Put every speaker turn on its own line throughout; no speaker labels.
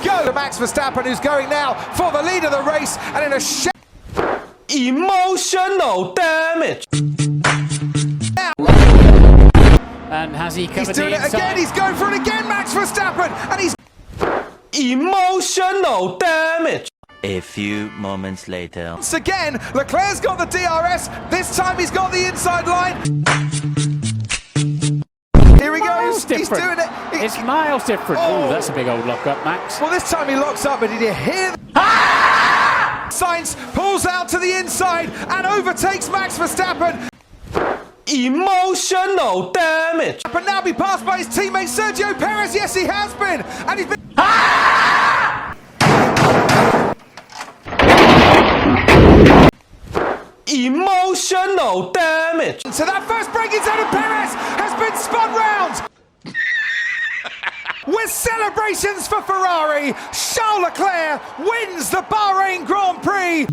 go! Max Verstappen, who's going now for the lead of the race, and in a
emotional damage.
And has he covered
he's doing it again, he's going for it again, Max Verstappen, and he's
emotional damage. A few moments later.
Once again, Leclerc's got the DRS, this time he's got the inside line. Here he goes, he's doing it.
It's miles different. Oh, that's a big old lock-up, Max.
Well, this time he locks up, but did you hear? Sainz pulls out to the inside and overtakes Max Verstappen.
Emotional damage.
But now be passed by his teammate Sergioperez. Yes, he has been, and he's been.
Emotional damage.
So that first braking zone of Perez has been spun round. With celebrations for Ferrari, Charles Leclerc wins the Bahrain Grand Prix.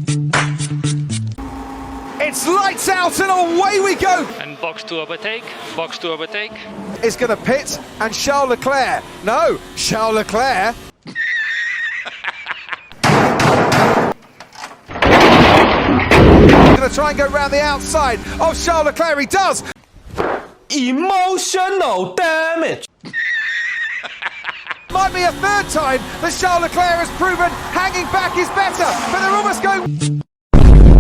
It's lights out and away we go.
And box to overtake, box to overtake.
It's going to pit and Charles Leclerc. No, Charles Leclerc. Going to try and go round the outside of Charles Leclerc. He does.
Emotional damage.
Might be a third time that Charles Leclerc has proven hanging back is better, but they're almost going.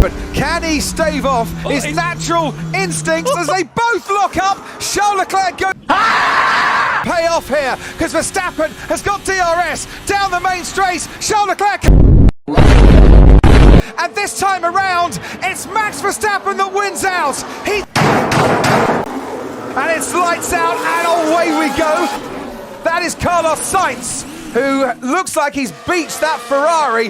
But can he stave off his natural instincts as they both lock up? Charles Leclerc goes. Pay off here because Verstappen has got DRS down the main straight. Charles Leclerc. And this time around, it's Max Verstappen that wins out. And it's lights out and away we go. That is Carlossainz, who looks like he's beached that Ferrari.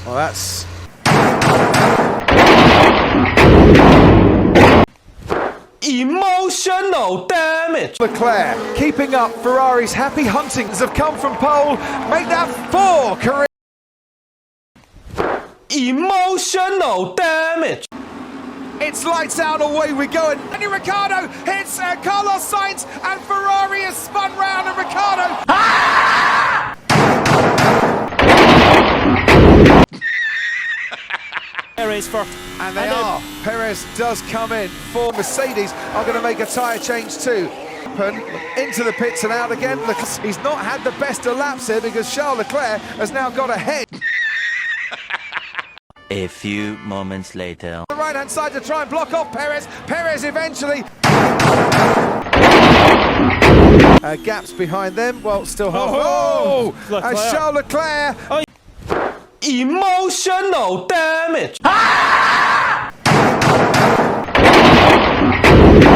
Well, that's...
Emotional damage.
Leclerc keeping up Ferrari's happy huntings have come from pole. Make that 4 career.
Emotional damage.
It's lights out, away we go, and Daniel Ricciardo hits Carlossainz, and Ferrari is spun round, and Ricciardo.
Perez for,
and they are. Perez does come in for Mercedes. Are going to make a tyre change too. Into the pits and out again. He's not had the best of laps here because Charles Leclerc has now got ahead.
A few moments later.
The right-hand side to try and block off Perez. Perez eventually. Gaps behind them. Well, still half. Oh! And Charles Leclerc.
Oh. Emotional damage.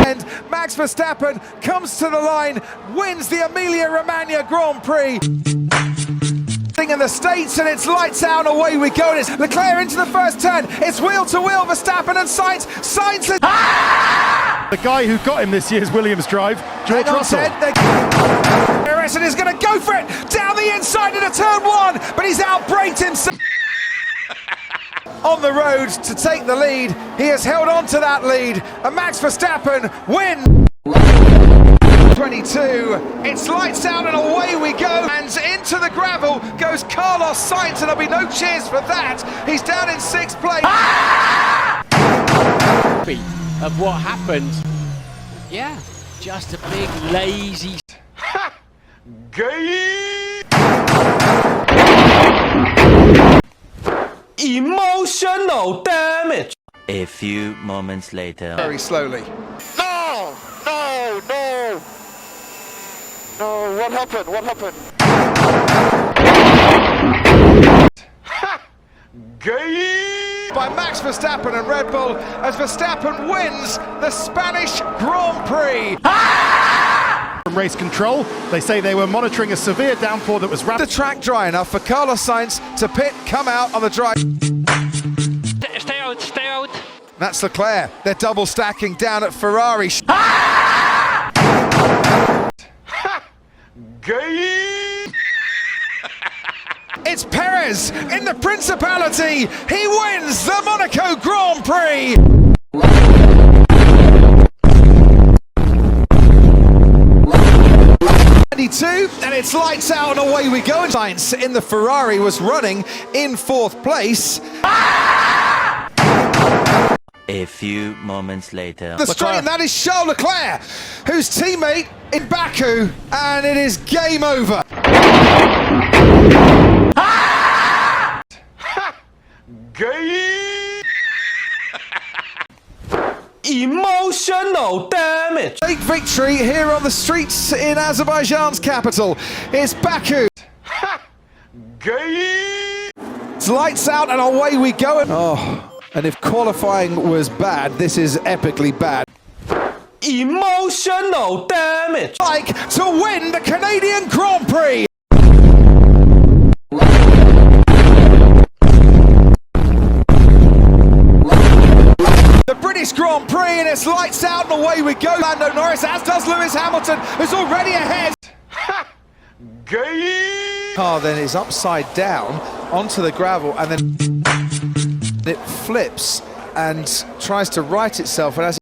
And Max Verstappen comes to the line, wins the Emilia-Romagna Grand Prix. In the States, and it's lights out, away we go. And it's Leclerc into the first turn. It's wheel to wheel, Verstappen and Sainz. Sainz is...
The guy who got him this year's Williams drive, George Russell.
Harrison is going to go for it down the inside into turn 1, but he's outbraked himself. On the road to take the lead, he has held on to that lead, and Max Verstappen wins. 22. It's lights out and away we go, and into the gravel goes Carlossainz, and there'll be no cheers for that. He's down in 6th place.
Of what happened. Yeah, just a big lazy.
Gay.
Emotional damage. A few moments later.
Very slowly.
No! No! No! No, what happened? What happened?
Gay! By Max Verstappen and Red Bull as Verstappen wins the Spanish Grand Prix.
From race control, they say they were monitoring a severe downpour that was rapid.
The track dry enough for Carlossainz to pit, come out on the dry.
Stay out, stay out.
That's Leclerc. They're double stacking down at Ferrari. Gay! It's Perez in the Principality. He wins the Monaco Grand Prix. 22, and it's lights out and away we go. Sainz in the Ferrari was running in 4th place.
A few moments later.
The straight, and that is Charles Leclerc, whose teammate in Baku, and it is game over.
Emotional damage.
Big victory here on the streets in Azerbaijan's capital. It's Baku. It's lights out and away we go. Oh, and if qualifying was bad, this is epically bad.
Emotional damage.
Like to win the Canadian Grand Prix. The British Grand Prix, and it's lights out and away we go. Lando Norris, as does Lewis Hamilton, who's already ahead. Car then is upside down onto the gravel, and then it flips and tries to right itself. And as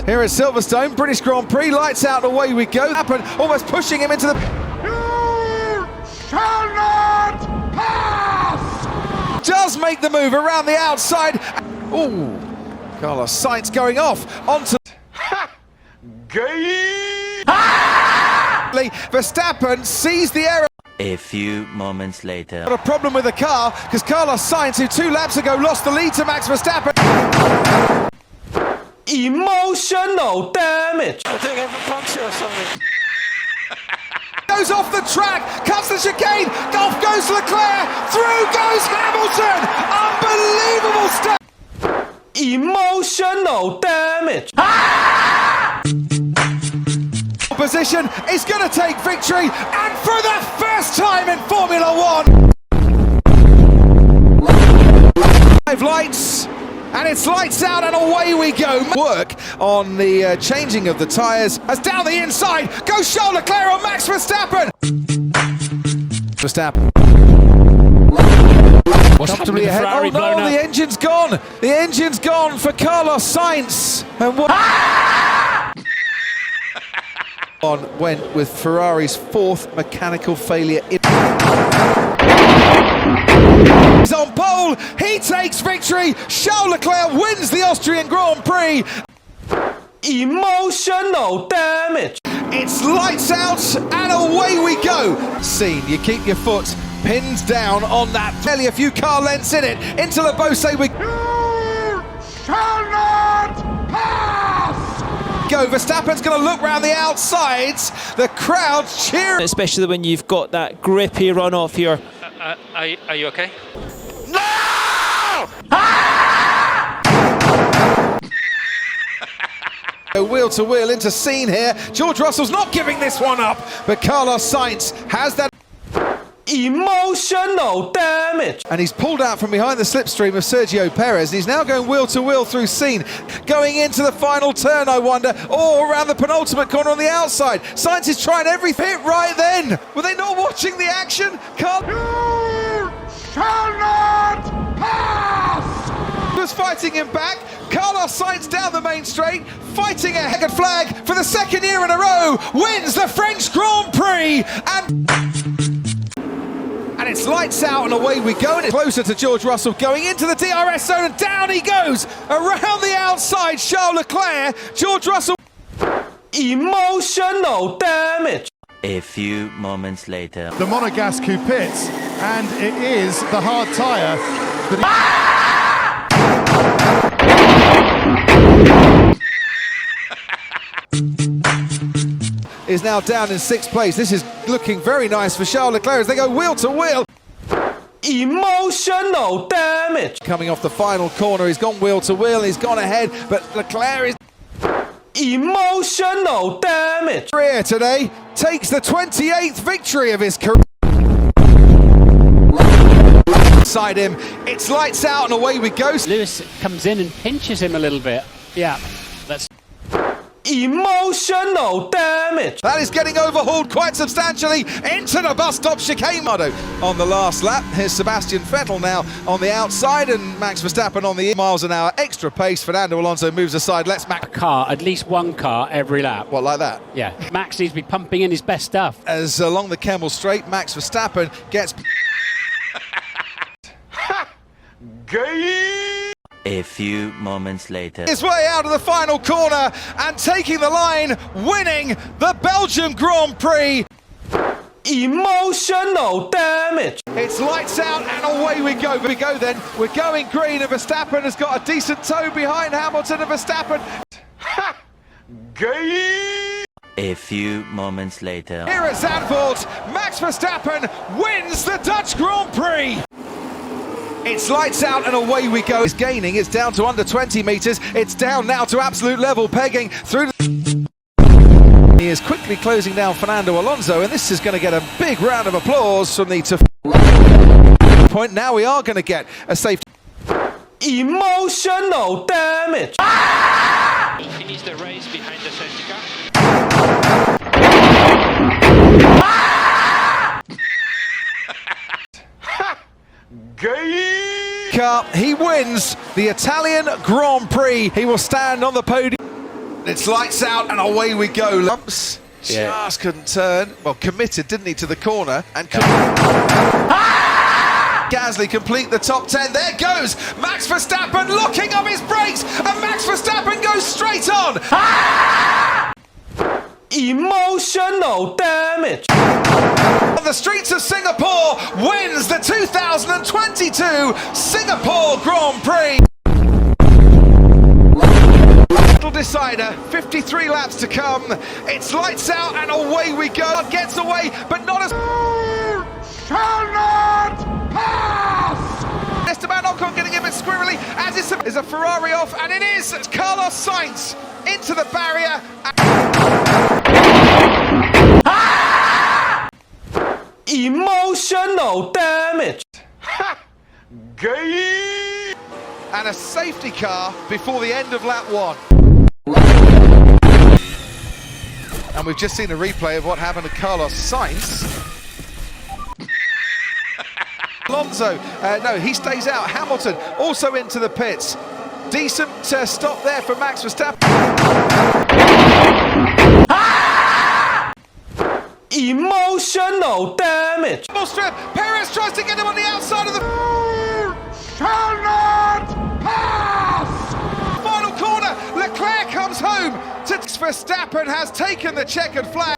here at Silverstone, British Grand Prix, lights out and away we go. Happen, almost pushing him into the... shall not pass! Does make the move around the outside. Ooh, Carlos Sainz going off onto... Verstappen sees the error.
A few moments later.
Got a problem with the car because Carlos Sainz, who 2 laps ago lost the lead to Max Verstappen.
Emotional damage.
I think I have a puncture or something.
Goes off the track, cuts the chicane, off goes Leclerc, through goes Hamilton! Unbelievable stuff!
Emotional damage.
Position is going to take victory, and for the first time in Formula 1! 5 lights, and it's lights out and away we go. Work on the changing of the tyres as down the inside goes Charles Leclerc on Max Verstappen.
What's
Comfortably ahead.
Ferrari
Oh no, the engine's gone. The engine's gone for Carlos Sainz. And what on went with Ferrari's 4th mechanical failure. He's on pole, he takes victory. Charles Leclerc wins the Austrian Grand Prix.
Emotional damage.
It's lights out and away we go. Scene, you keep your foot pinned down on that. Barely a few car lengths in it. Into Le Beausset we shall not pass. Go, Verstappen's going to look round the outsides. The crowd cheering.
Especially when you've got that grippy runoff here.
Are you okay?
Wheel to wheel into Scene here. George Russell's not giving this one up, but Carlos Sainz has that.
Emotional damage.
And he's pulled out from behind the slipstream of Sergioperez, and he's now going wheel to wheel through Scene. Going into the final turn, I wonder, or around the penultimate corner on the outside. Sainz is trying everything. Hit right then. Were they not watching the action? You shall not pass! Was fighting him back. Carlos Sainz down the main straight, fighting a checkered flag for the 2nd year in a row, wins the French Grand Prix, and it's lights out and away we go, and it's closer to George Russell going into the DRS zone, and down he goes around the outside. Charles Leclerc, George Russell.
Emotional damage.
A few moments later.
The Monegasque pits, and it is the hard tyre that
is now down in 6th place. This is looking very nice for Charles Leclerc as they go wheel to wheel.
Emotional damage.
Coming off the final corner, he's gone wheel to wheel, he's gone ahead, but Leclerc is...
Emotional damage.
Career today, takes the 28th victory of his career. Side him, it's lights out and away we go.
Lewis comes in and pinches him a little bit. Yeah, that's...
Emotional damage.
That is getting overhauled quite substantially into the bus stop chicane. On the last lap, here's Sebastian Vettel now on the outside and Max Verstappen on the miles an hour extra pace. Fernando Alonso moves aside. Let's Max.
Car, at least one car every lap.
What, like that?
Yeah. Max needs to be pumping in his best stuff.
As along the Kemmel Straight, Max Verstappen gets...
A few moments later.
his way out of the final corner and taking the line, winning the Belgium Grand Prix.
Emotional damage.
It's lights out and away we go. We go then. We're going green and Verstappen has got a decent toe behind Hamilton and Verstappen.
A few moments later.
Here at Zandvoort, Max Verstappen wins the Dutch Grand Prix. It's lights out and away we go. It's gaining, it's down to under 20 metres. It's down now to absolute level, pegging through the... He is quickly closing down Fernando Alonso, and this is going to get a big round of applause from the point. Now we are going to get a safety.
Emotional damage.
He finished the race behind the safety car.
He wins the Italian Grand Prix. He will stand on the podium. It's lights out and away we go. Lumps just couldn't turn. Well, committed, didn't he, to the corner? And Gasly complete the top 10. There goes Max Verstappen locking up his brakes, and Max Verstappen goes straight on.
Emotional damage.
On the streets of Singapore, wins the 2022 Singapore Grand Prix. Little decider, 53 laps to come. It's lights out and away we go. Gets away, but not as... Shall not pass! Esteban Ocon getting a bit squirrely, as is a Ferrari off, and it is Carlossainz into the barrier.
Emotional damage.
And a safety car before the end of lap 1. And we've just seen a replay of what happened to Carlos Sainz. Alonso, no, he stays out. Hamilton also into the pits. Decent stop there for Max Verstappen.
Emotional damage.
Strip. Perez tries to get him on the outside of the... Shall not pass! Final corner. Leclerc comes home. Verstappen has taken the checkered flag.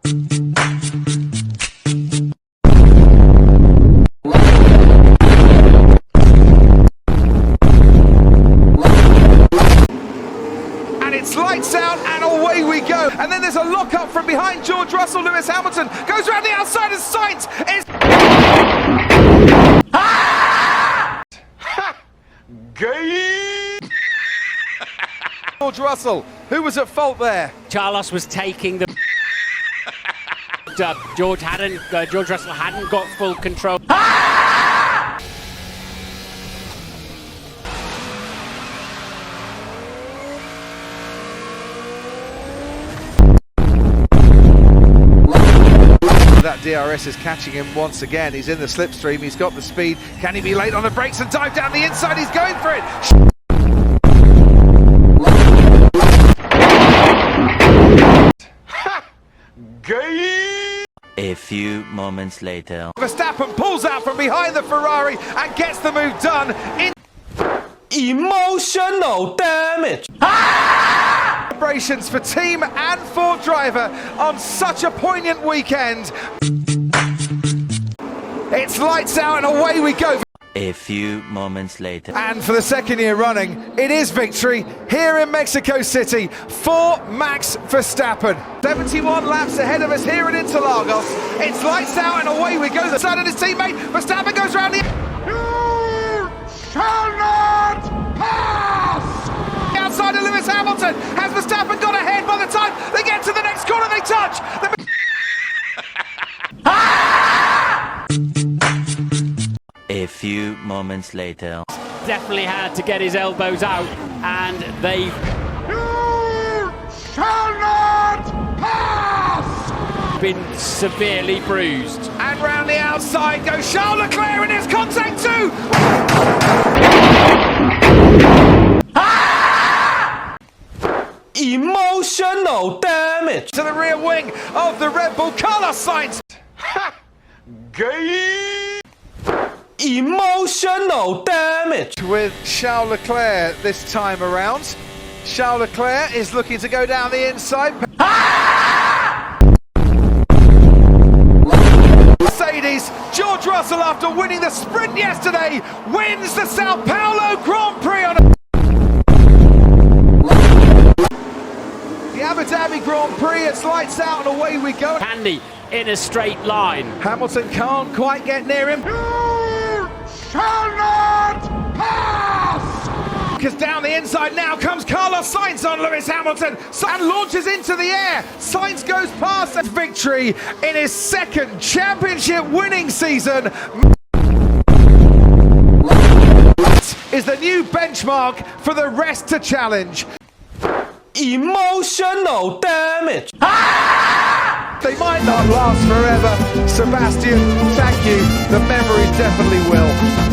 And it's lights out and away we go. And then there's a lock up from behind George Russell. Lewis Hamilton goes around the outside of Sainz. George Russell, who was at fault there?
Carlos was taking the... George Russell hadn't got full control.
That DRS is catching him once again. He's in the slipstream, he's got the speed. Can he be late on the brakes and dive down the inside? He's going for it.
A few moments later.
Verstappen pulls out from behind the Ferrari and gets the move done.
Emotional damage.
Celebrations for team and for driver on such a poignant weekend. It's lights out and away we go.
A few moments later.
And for the second year running, it is victory here in Mexico City for Max Verstappen. 71 laps ahead of us here at Interlagos. It's lights out and away we go. The side of his teammate, Verstappen goes round the... You shall not pass! Outside of Lewis Hamilton. Has Verstappen got ahead by the time they get to the next corner they touch?
A few moments later.
Definitely had to get his elbows out, and they...
You shall not
been severely bruised.
And round the outside goes Charles Leclerc, and there's contact too!
Emotional damage.
To the rear wing of the Red Bull, Carlossainz.
Emotional damage.
With Charles Leclerc this time around. Charles Leclerc is looking to go down the inside. Mercedes, George Russell, after winning the sprint yesterday, wins the Sao Paulo Grand Prix on the Abu Dhabi Grand Prix. It's lights out and away we go.
Candy in a straight line.
Hamilton can't quite get near him. You shall not pass! Because down the inside now comes Carlossainz on Lewis Hamilton and launches into the air. Sainz goes past that victory in his second championship winning season. Is the new benchmark for the rest to challenge.
Emotional damage.
They might not last forever, Sebastian. Thank you. The memories definitely will.